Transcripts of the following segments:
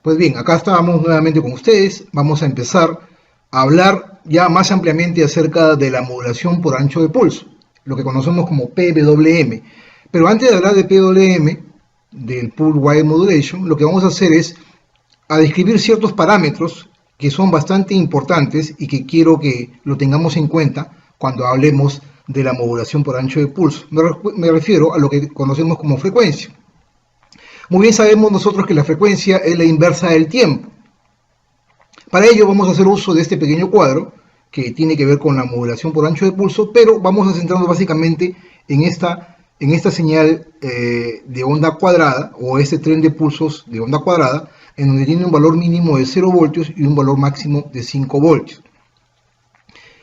Pues bien, acá estábamos nuevamente con ustedes. Vamos a empezar a hablar ya más ampliamente acerca de la modulación por ancho de pulso, lo que conocemos como PWM. Pero antes de hablar de PWM, del Pulse Width Modulation, lo que vamos a hacer es a describir ciertos parámetros que son bastante importantes y que quiero que lo tengamos en cuenta cuando hablemos de la modulación por ancho de pulso. Me refiero a lo que conocemos como frecuencia. Muy bien sabemos nosotros que la frecuencia es la inversa del tiempo. Para ello vamos a hacer uso de este pequeño cuadro que tiene que ver con la modulación por ancho de pulso, pero vamos a centrarnos básicamente en esta señal de onda cuadrada, o este tren de pulsos de onda cuadrada, en donde tiene un valor mínimo de 0 voltios y un valor máximo de 5 voltios.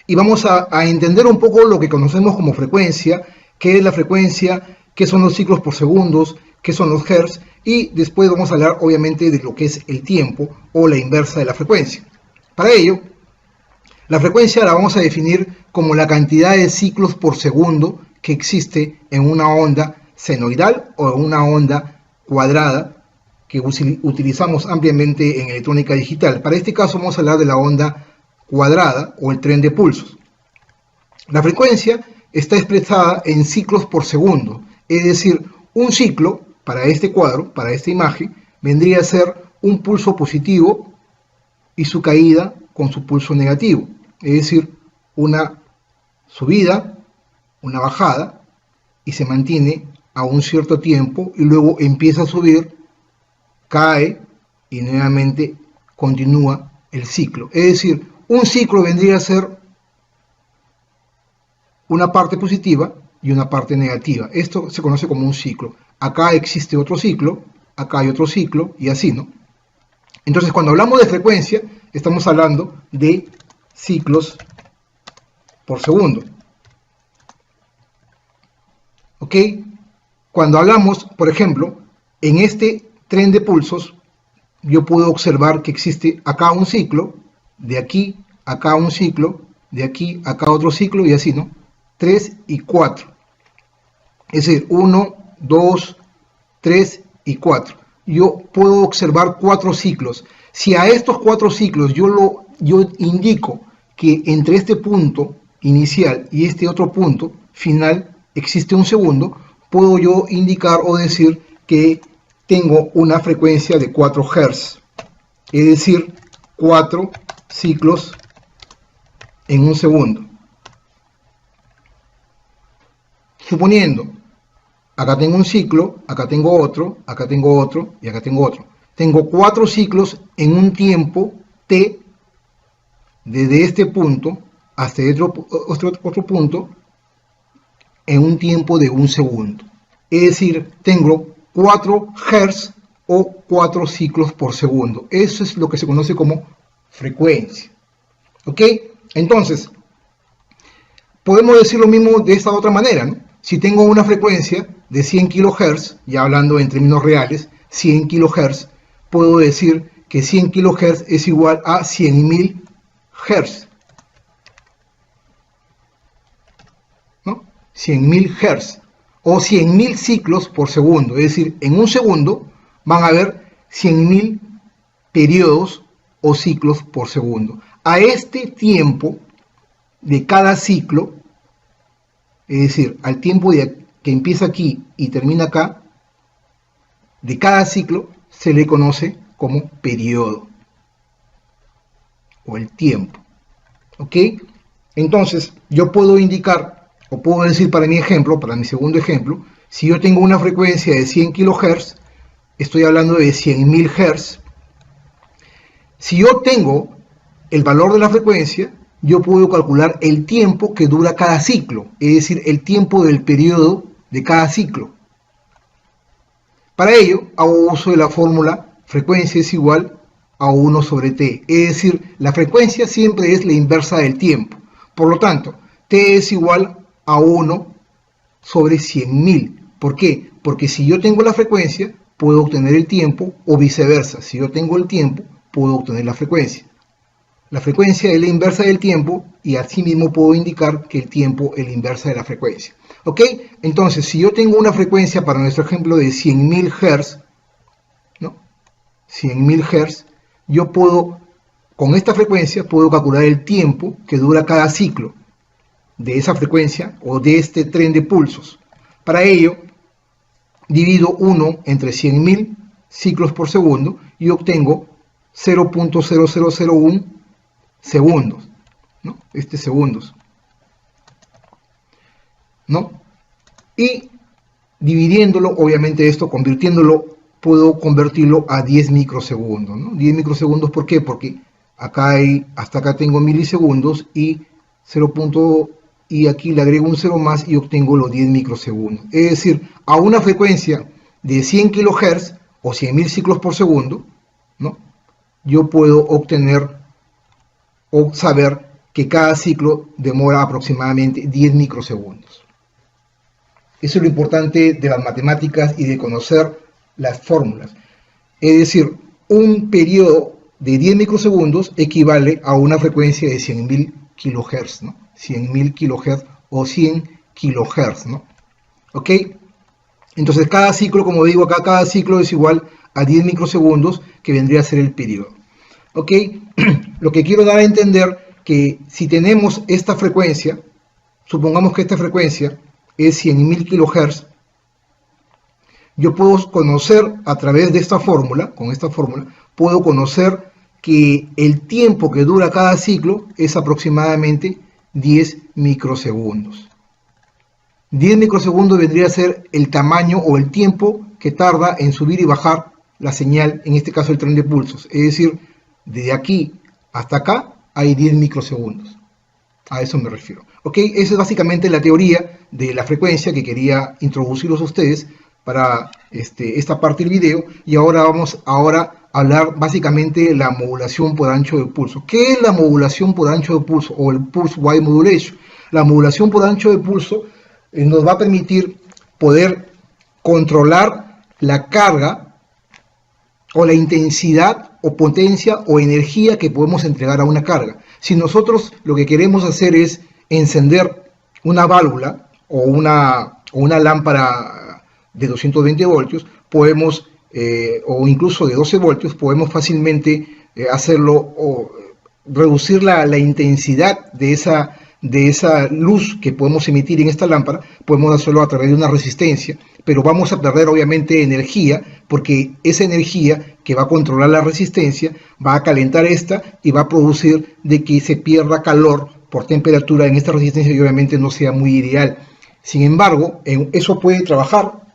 Y vamos a entender un poco lo que conocemos como frecuencia, qué es la frecuencia, qué son los ciclos por segundos, qué son los hertz, y después vamos a hablar obviamente de lo que es el tiempo o la inversa de la frecuencia. Para ello, la frecuencia la vamos a definir como la cantidad de ciclos por segundo que existe en una onda senoidal o en una onda cuadrada que utilizamos ampliamente en electrónica digital. Para este caso vamos a hablar de la onda cuadrada o el tren de pulsos. La frecuencia está expresada en ciclos por segundo, es decir, un ciclo para este cuadro, para esta imagen, vendría a ser un pulso positivo y su caída con su pulso negativo, es decir, una subida, una bajada, y se mantiene a un cierto tiempo y luego empieza a subir, cae y nuevamente continúa el ciclo. Es decir, un ciclo vendría a ser una parte positiva y una parte negativa. Esto se conoce como un ciclo. Acá existe otro ciclo, acá hay otro ciclo y así, ¿no? Entonces, cuando hablamos de frecuencia, estamos hablando de ciclos por segundo. ¿Ok? Cuando hablamos, por ejemplo, en este tren de pulsos, yo puedo observar que existe acá un ciclo, de aquí, acá un ciclo, de aquí, acá otro ciclo y así, ¿no? 3 y 4. Es decir, 1, 2, 3 y 4. Yo puedo observar 4 ciclos. Si a estos 4 ciclos yo indico que entre este punto inicial y este otro punto final existe un segundo, puedo yo indicar o decir que tengo una frecuencia de 4 Hz. Es decir, 4 ciclos en un segundo. Suponiendo, acá tengo un ciclo, acá tengo otro y acá tengo otro. Tengo 4 ciclos en un tiempo t, desde este punto hasta otro punto, en un tiempo de un segundo. Es decir, tengo 4 Hz o 4 ciclos por segundo. Eso es lo que se conoce como frecuencia. ¿Ok? Entonces, podemos decir lo mismo de esta otra manera, ¿no? Si tengo una frecuencia de 100 kHz, ya hablando en términos reales, 100 kHz, puedo decir que 100 kHz es igual a 100.000 Hz. ¿No? 100.000 Hz o 100.000 ciclos por segundo. Es decir, en un segundo van a haber 100.000 periodos o ciclos por segundo. A este tiempo de cada ciclo, es decir, al tiempo que empieza aquí y termina acá, de cada ciclo se le conoce como periodo o el tiempo. ¿Ok? Entonces, yo puedo indicar, o puedo decir para mi ejemplo, para mi segundo ejemplo, si yo tengo una frecuencia de 100 kHz, estoy hablando de 100.000 Hz. Si yo tengo el valor de la frecuencia, yo puedo calcular el tiempo que dura cada ciclo, es decir, el tiempo del periodo de cada ciclo. Para ello, hago uso de la fórmula frecuencia es igual a 1 sobre t, es decir, la frecuencia siempre es la inversa del tiempo. Por lo tanto, t es igual a 1 sobre 100.000. ¿Por qué? Porque si yo tengo la frecuencia, puedo obtener el tiempo, o viceversa, si yo tengo el tiempo, puedo obtener la frecuencia. La frecuencia es la inversa del tiempo y asimismo puedo indicar que el tiempo es la inversa de la frecuencia. ¿Ok? Entonces, si yo tengo una frecuencia, para nuestro ejemplo, de 100.000 Hz, ¿no? 100.000 Hz, yo puedo, con esta frecuencia, puedo calcular el tiempo que dura cada ciclo de esa frecuencia o de este tren de pulsos. Para ello, divido 1 entre 100.000 ciclos por segundo y obtengo 0.0001 segundos, ¿no? Segundos, ¿no? Y dividiéndolo, obviamente esto, convirtiéndolo, puedo convertirlo a 10 microsegundos, ¿no? 10 microsegundos, ¿por qué? Porque acá hay, hasta acá tengo milisegundos y 0. Y aquí le agrego un 0 más y obtengo los 10 microsegundos. Es decir, a una frecuencia de 100 kHz o 100.000 ciclos por segundo, ¿no? Yo puedo obtener o saber que cada ciclo demora aproximadamente 10 microsegundos. Eso es lo importante de las matemáticas y de conocer las fórmulas. Es decir, un periodo de 10 microsegundos equivale a una frecuencia de 100.000 kHz, ¿no? 100.000 kHz o 100 kHz, ¿no? ¿Ok? Entonces cada ciclo, como digo acá, cada ciclo es igual a 10 microsegundos, que vendría a ser el periodo. ¿Ok? Lo que quiero dar a entender que si tenemos esta frecuencia, supongamos que esta frecuencia es 100.000 kHz, yo puedo conocer a través de esta fórmula, con esta fórmula, puedo conocer que el tiempo que dura cada ciclo es aproximadamente 10 microsegundos. 10 microsegundos vendría a ser el tamaño o el tiempo que tarda en subir y bajar la señal, en este caso el tren de pulsos. Es decir, de aquí hasta acá hay 10 microsegundos. A eso me refiero. ¿Ok? Esa es básicamente la teoría de la frecuencia que quería introducirlos a ustedes para esta parte del video. Y ahora vamos a hablar básicamente de la modulación por ancho de pulso. ¿Qué es la modulación por ancho de pulso o el Pulse Width Modulation? La modulación por ancho de pulso nos va a permitir poder controlar la carga o la intensidad o potencia o energía que podemos entregar a una carga. Si nosotros lo que queremos hacer es encender una válvula o una lámpara de 220 voltios, podemos, o incluso de 12 voltios, podemos fácilmente hacerlo o reducir la intensidad de esa luz que podemos emitir en esta lámpara. Podemos hacerlo a través de una resistencia, pero vamos a perder obviamente energía, porque esa energía que va a controlar la resistencia va a calentar esta y va a producir de que se pierda calor por temperatura en esta resistencia y obviamente no sea muy ideal. Sin embargo, eso puede trabajar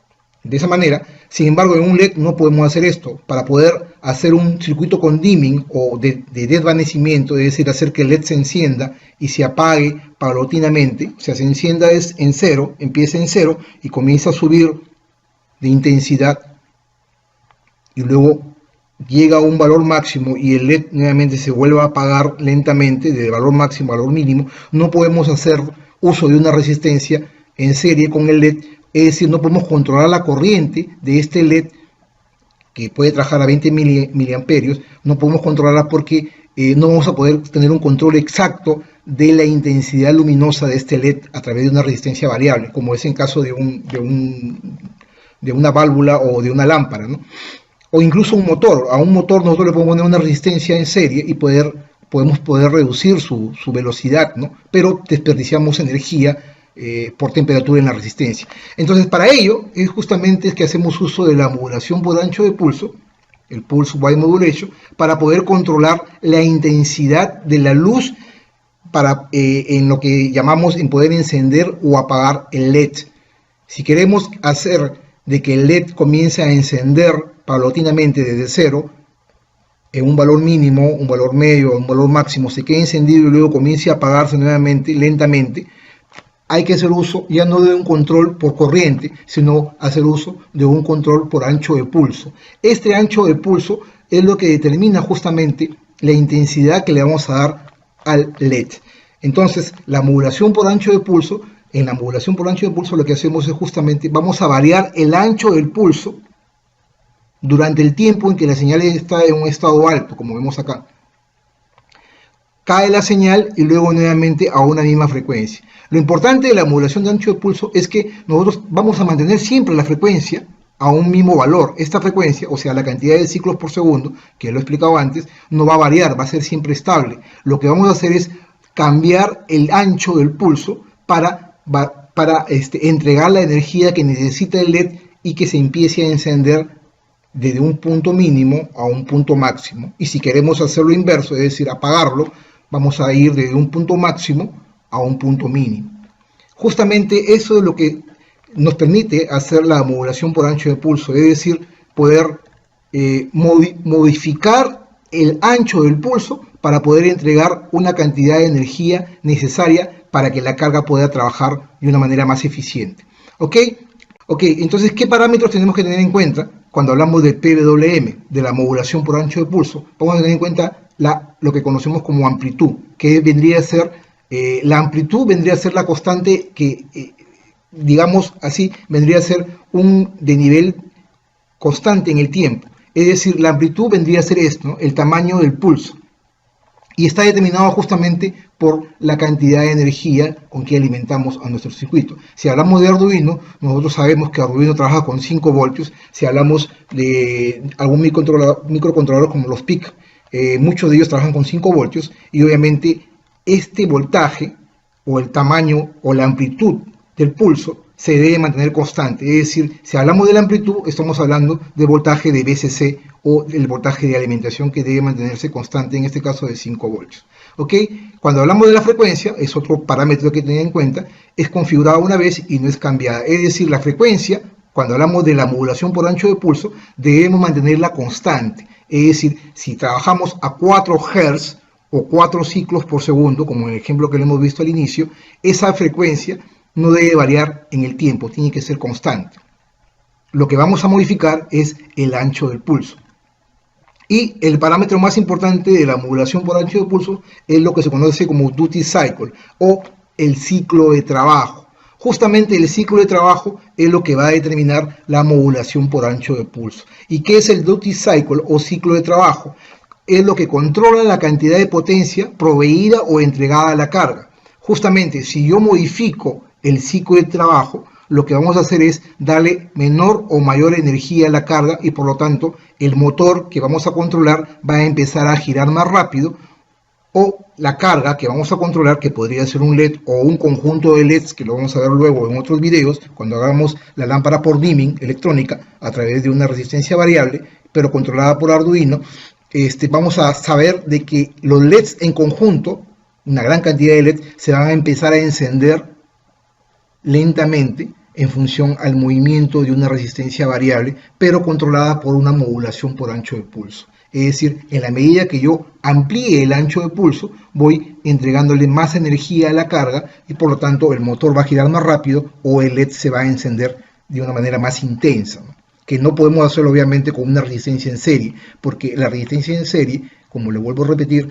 de esa manera. Sin embargo, en un LED no podemos hacer esto. Para poder hacer un circuito con dimming o de desvanecimiento, es decir, hacer que el LED se encienda y se apague paulatinamente, o sea, se encienda en cero, empieza en cero y comienza a subir de intensidad y luego llega a un valor máximo y el LED nuevamente se vuelve a apagar lentamente de valor máximo a valor mínimo. No podemos hacer uso de una resistencia en serie con el LED. Es decir, no podemos controlar la corriente de este LED que puede trabajar a 20 miliamperios, no podemos controlarla porque no vamos a poder tener un control exacto de la intensidad luminosa de este LED a través de una resistencia variable, como es en caso de una válvula o de una lámpara, ¿no? O incluso un motor. A un motor nosotros le podemos poner una resistencia en serie y podemos poder reducir su velocidad, ¿no? Pero desperdiciamos energía por temperatura en la resistencia. Entonces, para ello es justamente que hacemos uso de la modulación por ancho de pulso, el Pulse Width Modulation, para poder controlar la intensidad de la luz en lo que llamamos en poder encender o apagar el LED. Si queremos hacer de que el LED comience a encender paulatinamente desde cero, en un valor mínimo, un valor medio, un valor máximo, se quede encendido y luego comience a apagarse nuevamente, lentamente, hay que hacer uso ya no de un control por corriente, sino hacer uso de un control por ancho de pulso. Este ancho de pulso es lo que determina justamente la intensidad que le vamos a dar al LED. Entonces, la modulación por ancho de pulso, en la modulación por ancho de pulso lo que hacemos es justamente, vamos a variar el ancho del pulso durante el tiempo en que la señal está en un estado alto, como vemos acá. Cae la señal y luego nuevamente a una misma frecuencia. Lo importante de la modulación de ancho de pulso es que nosotros vamos a mantener siempre la frecuencia a un mismo valor. Esta frecuencia, o sea, la cantidad de ciclos por segundo, que lo he explicado antes, no va a variar, va a ser siempre estable. Lo que vamos a hacer es cambiar el ancho del pulso para entregar la energía que necesita el LED y que se empiece a encender desde un punto mínimo a un punto máximo. Y si queremos hacerlo inverso, es decir, apagarlo, vamos a ir desde un punto máximo a un punto mínimo. Justamente eso es lo que nos permite hacer la modulación por ancho de pulso, es decir, poder modificar el ancho del pulso para poder entregar una cantidad de energía necesaria para que la carga pueda trabajar de una manera más eficiente. ¿Ok? Entonces, ¿qué parámetros tenemos que tener en cuenta cuando hablamos de PWM, de la modulación por ancho de pulso? Vamos a tener en cuenta lo que conocemos como amplitud, que vendría a ser, la amplitud vendría a ser la constante que, digamos así, vendría a ser un desnivel constante en el tiempo. Es decir, la amplitud vendría a ser esto, ¿no? El tamaño del pulso. Y está determinado justamente por la cantidad de energía con que alimentamos a nuestro circuito. Si hablamos de Arduino, nosotros sabemos que Arduino trabaja con 5 voltios. Si hablamos de algún microcontrolador como los PIC, muchos de ellos trabajan con 5 voltios y obviamente este voltaje o el tamaño o la amplitud del pulso se debe mantener constante. Es decir, si hablamos de la amplitud, estamos hablando de voltaje de VCC o el voltaje de alimentación que debe mantenerse constante, en este caso de 5 voltios. ¿Ok? Cuando hablamos de la frecuencia, es otro parámetro que tener en cuenta, es configurada una vez y no es cambiada. Es decir, la frecuencia, cuando hablamos de la modulación por ancho de pulso, debemos mantenerla constante. Es decir, si trabajamos a 4 Hz o 4 ciclos por segundo, como en el ejemplo que le hemos visto al inicio, esa frecuencia no debe variar en el tiempo, tiene que ser constante. Lo que vamos a modificar es el ancho del pulso. Y el parámetro más importante de la modulación por ancho de pulso es lo que se conoce como duty cycle o el ciclo de trabajo. Justamente el ciclo de trabajo es lo que va a determinar la modulación por ancho de pulso. ¿Y qué es el duty cycle o ciclo de trabajo? Es lo que controla la cantidad de potencia proveída o entregada a la carga. Justamente, si yo modifico el ciclo de trabajo, lo que vamos a hacer es darle menor o mayor energía a la carga y por lo tanto el motor que vamos a controlar va a empezar a girar más rápido, o la carga que vamos a controlar, que podría ser un LED o un conjunto de LEDs, que lo vamos a ver luego en otros videos cuando hagamos la lámpara por dimming electrónica a través de una resistencia variable pero controlada por Arduino. Vamos a saber de que los LEDs en conjunto, una gran cantidad de LEDs, se van a empezar a encender lentamente en función al movimiento de una resistencia variable, pero controlada por una modulación por ancho de pulso. Es decir, en la medida que yo amplíe el ancho de pulso, voy entregándole más energía a la carga y por lo tanto el motor va a girar más rápido o el LED se va a encender de una manera más intensa, ¿no? Que no podemos hacerlo obviamente con una resistencia en serie, porque la resistencia en serie, como le vuelvo a repetir,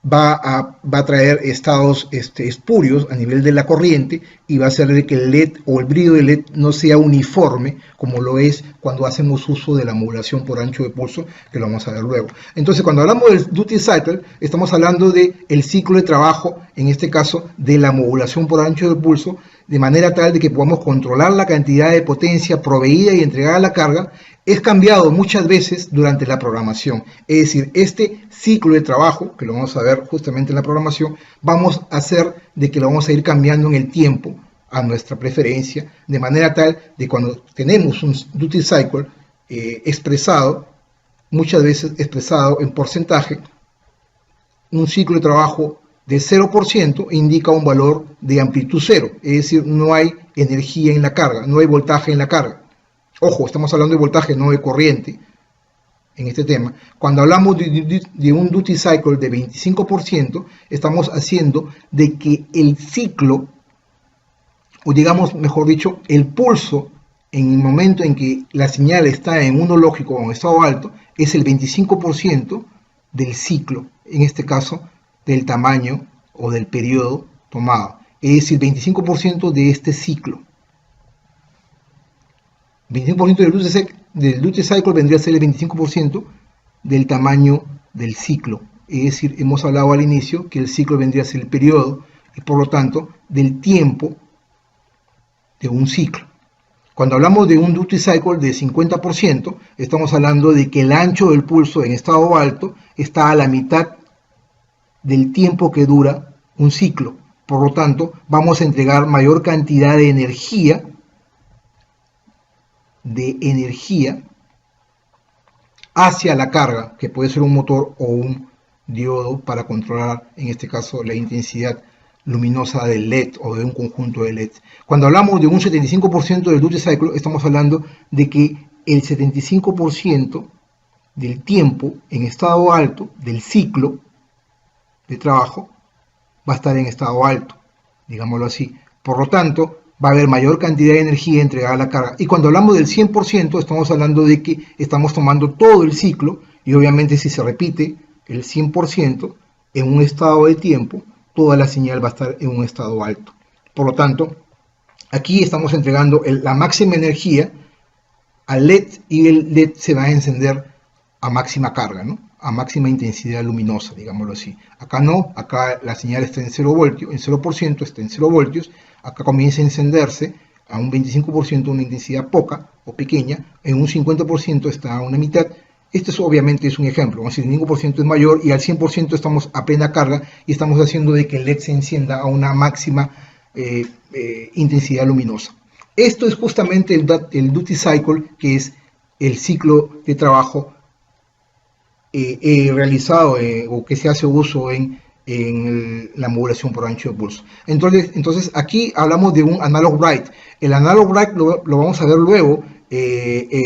va a traer estados espurios a nivel de la corriente y va a hacer que el LED o el brillo del LED no sea uniforme como lo es cuando hacemos uso de la modulación por ancho de pulso, que lo vamos a ver luego. Entonces, cuando hablamos del duty cycle, estamos hablando del ciclo de trabajo, en este caso de la modulación por ancho de pulso, de manera tal de que podamos controlar la cantidad de potencia proveída y entregada a la carga. Es cambiado muchas veces durante la programación. Es decir, este ciclo de trabajo, que lo vamos a ver justamente en la programación, vamos a hacer de que lo vamos a ir cambiando en el tiempo a nuestra preferencia, de manera tal de cuando tenemos un duty cycle expresado, muchas veces expresado en porcentaje, un ciclo de trabajo de 0% indica un valor de amplitud 0, es decir, no hay energía en la carga, no hay voltaje en la carga. Ojo, estamos hablando de voltaje, no de corriente en este tema. Cuando hablamos de un duty cycle de 25%, estamos haciendo de que el ciclo, o digamos, mejor dicho, el pulso, en el momento en que la señal está en uno lógico o en estado alto, es el 25% del ciclo, en este caso, del tamaño o del periodo tomado. Es decir, 25% de este ciclo. 25% del duty cycle vendría a ser el 25% del tamaño del ciclo. Es decir, hemos hablado al inicio que el ciclo vendría a ser el periodo y por lo tanto del tiempo de un ciclo. Cuando hablamos de un duty cycle de 50%, estamos hablando de que el ancho del pulso en estado alto está a la mitad del tiempo que dura un ciclo. Por lo tanto, vamos a entregar mayor cantidad de energía hacia la carga, que puede ser un motor o un diodo para controlar, en este caso, la intensidad luminosa del LED o de un conjunto de LED. Cuando hablamos de un 75% del duty cycle, estamos hablando de que el 75% del tiempo en estado alto del ciclo de trabajo va a estar en estado alto, digámoslo así. Por lo tanto, va a haber mayor cantidad de energía entregada a la carga. Y cuando hablamos del 100%, estamos hablando de que estamos tomando todo el ciclo, y obviamente si se repite el 100% en un estado de tiempo, toda la señal va a estar en un estado alto. Por lo tanto, aquí estamos entregando la máxima energía al LED, y el LED se va a encender a máxima carga, ¿no? A máxima intensidad luminosa, digámoslo así. Acá no, acá la señal está en 0 voltios, en 0% está en 0 voltios, acá comienza a encenderse a un 25%, una intensidad poca o pequeña, en un 50% está a una mitad. Este obviamente es un ejemplo, el 5% es mayor y al 100% estamos a plena carga y estamos haciendo de que el LED se encienda a una máxima intensidad luminosa. Esto es justamente el duty cycle, que es el ciclo de trabajo realizado o que se hace uso en la modulación por ancho de pulso. Entonces aquí hablamos de un analog write. El analog write lo vamos a ver luego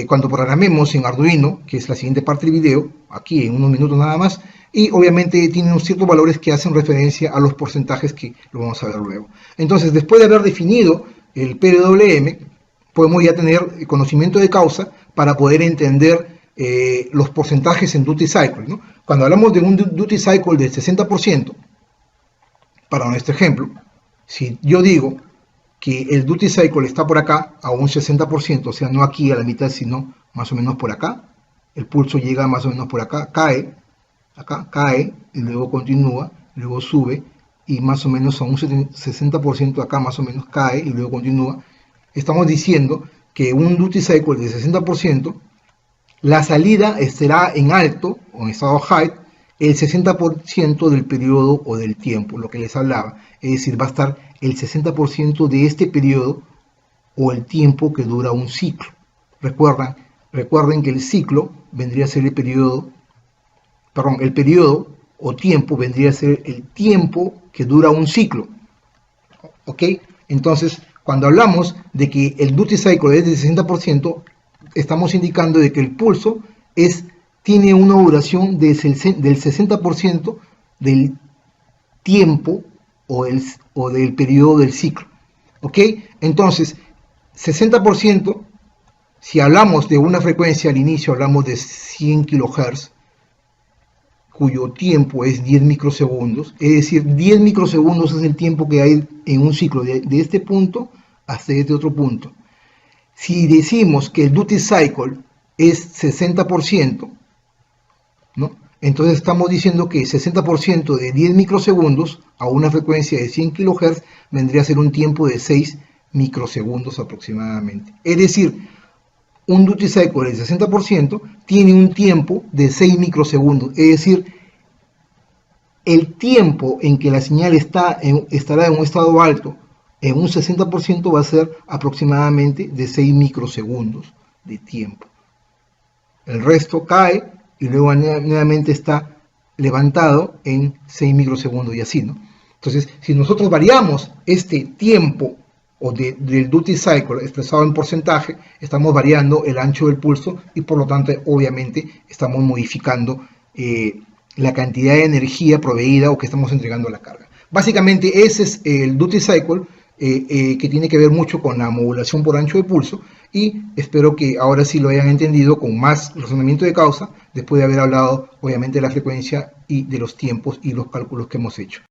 cuando programemos en Arduino, que es la siguiente parte del video, aquí en unos minutos nada más, y obviamente tiene unos ciertos valores que hacen referencia a los porcentajes que lo vamos a ver luego. Entonces, después de haber definido el PWM, podemos ya tener conocimiento de causa para poder entender los porcentajes en duty cycle, ¿no? Cuando hablamos de un duty cycle del 60%, para nuestro ejemplo, si yo digo que el duty cycle está por acá a un 60%, o sea, no aquí a la mitad, sino más o menos por acá, el pulso llega más o menos por acá, acá cae, y luego continúa, luego sube, y más o menos a un 60% acá más o menos cae, y luego continúa. Estamos diciendo que un duty cycle de 60%, la salida estará en alto, o en estado high, el 60% del periodo o del tiempo, lo que les hablaba. Es decir, va a estar el 60% de este periodo o el tiempo que dura un ciclo. Recuerden que el ciclo vendría a ser el periodo o tiempo vendría a ser el tiempo que dura un ciclo. ¿Ok? Entonces, cuando hablamos de que el duty cycle es del 60%, estamos indicando de que el pulso tiene una duración del 60% del tiempo o del periodo del ciclo. ¿Ok? Entonces, 60%, si hablamos de una frecuencia al inicio, hablamos de 100 kHz, cuyo tiempo es 10 microsegundos, es decir, 10 microsegundos es el tiempo que hay en un ciclo de este punto hasta este otro punto. Si decimos que el duty cycle es 60%, ¿no? Entonces estamos diciendo que 60% de 10 microsegundos a una frecuencia de 100 kHz vendría a ser un tiempo de 6 microsegundos aproximadamente. Es decir, un duty cycle del 60% tiene un tiempo de 6 microsegundos. Es decir, el tiempo en que la señal estará en un estado alto en un 60% va a ser aproximadamente de 6 microsegundos de tiempo. El resto cae y luego nuevamente está levantado en 6 microsegundos y así, ¿no? Entonces, si nosotros variamos este tiempo del duty cycle expresado en porcentaje, estamos variando el ancho del pulso y por lo tanto, obviamente, estamos modificando la cantidad de energía proveída o que estamos entregando a la carga. Básicamente, ese es el duty cycle que tiene que ver mucho con la modulación por ancho de pulso, y espero que ahora sí lo hayan entendido con más razonamiento de causa, después de haber hablado obviamente de la frecuencia y de los tiempos y los cálculos que hemos hecho.